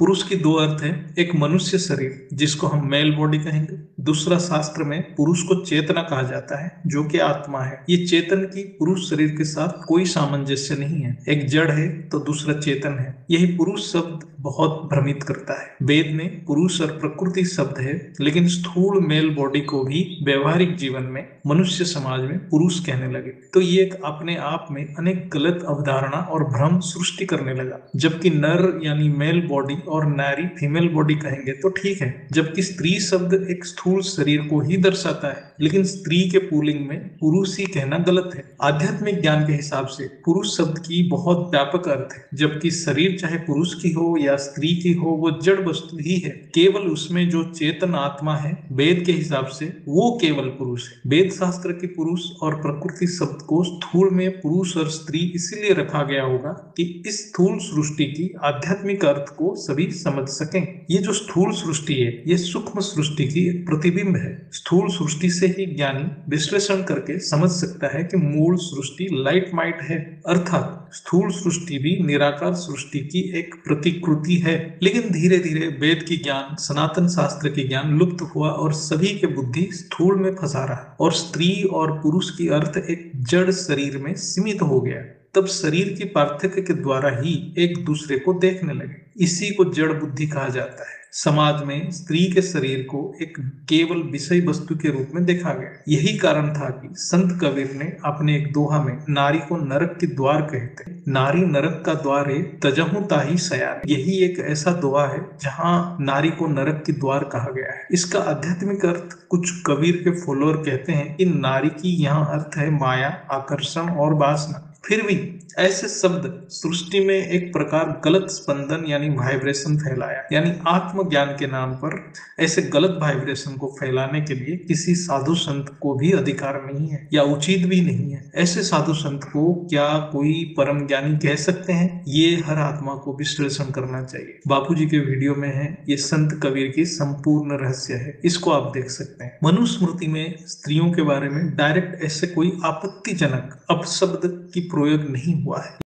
पुरुष की दो अर्थ है। एक मनुष्य शरीर जिसको हम मेल बॉडी कहेंगे। दूसरा शास्त्र में पुरुष को चेतना कहा जाता है जो कि आत्मा है। ये चेतन की पुरुष शरीर के साथ कोई सामंजस्य नहीं है। एक जड़ है तो दूसरा चेतन है। यही पुरुष शब्द बहुत भ्रमित करता है। वेद में पुरुष और प्रकृति शब्द है, लेकिन स्थूल मेल बॉडी को भी व्यवहारिक जीवन में मनुष्य समाज में पुरुष कहने लगे। तो ये एक अपने आप में अनेक गलत अवधारणा और भ्रम सृष्टि करने लगा। जबकि नर यानी मेल बॉडी और नारी फीमेल बॉडी कहेंगे तो ठीक है। जबकि स्त्री शब्द एक स्थूल शरीर को ही दर्शाता है, लेकिन स्त्री के पुल्लिंग में पुरुष ही कहना गलत है। आध्यात्मिक ज्ञान के हिसाब से पुरुष शब्द की बहुत व्यापक अर्थ है। जबकि शरीर चाहे पुरुष की हो या स्त्री की हो, वो जड़ वस्तु ही है। केवल उसमें जो चेतन आत्मा है, वेद के हिसाब से वो केवल पुरुष है। वेद शास्त्र के पुरुष और प्रकृति शब्द को स्थूल में पुरुष और स्त्री इसीलिए रखा गया होगा कि इस स्थूल सृष्टि की आध्यात्मिक अर्थ को सभी समझ सकें। ये जो स्थूल सृष्टि है, ये सूक्ष्म सृष्टि की एक प्रतिबिंब है। स्थूल सृष्टि से ही ज्ञानी विश्लेषण करके समझ सकता है कि मूल सृष्टि लाइट माइट है, अर्थात स्थूल सृष्टि भी निराकार सृष्टि की एक प्रतिकृति है। लेकिन धीरे धीरे वेद की ज्ञान, सनातन शास्त्र की ज्ञान लुप्त हुआ और सभी के बुद्धि स्थूल में फंसा रहा और स्त्री और पुरुष की अर्थ एक जड़ शरीर में सीमित हो गया। तब शरीर की पार्थक्य के द्वारा ही एक दूसरे को देखने लगे। इसी को जड़ बुद्धि कहा जाता है। समाज में स्त्री के शरीर को एक केवल विषय वस्तु के रूप में देखा गया। यही कारण था कि संत कबीर ने अपने एक दोहा में नारी को नरक के द्वार कहते। नारी नरक का द्वार है, तजहु ताहि शयान। यही एक ऐसा दोहा है जहां नारी को नरक के द्वार कहा गया है। इसका आध्यात्मिक अर्थ कुछ कबीर के फॉलोअर कहते हैं कि नारी की यहाँ अर्थ है माया, आकर्षण और वासना। फिर भी ऐसे शब्द सृष्टि में एक प्रकार गलत स्पंदन यानी वाइब्रेशन फैलाया। यानी आत्मज्ञान के नाम पर ऐसे गलत वाइब्रेशन को फैलाने के लिए किसी साधु संत को भी अधिकार नहीं है या उचित भी नहीं है। ऐसे साधु संत को क्या कोई परम ज्ञानी कह सकते हैं? ये हर आत्मा को विश्लेषण करना चाहिए। बापूजी के वीडियो में है, ये संत कबीर की संपूर्ण रहस्य है, इसको आप देख सकते हैं। मनुस्मृति में स्त्रियों के बारे में डायरेक्ट ऐसे कोई आपत्तिजनक अपशब्द की प्रयोग नहीं हुआ है।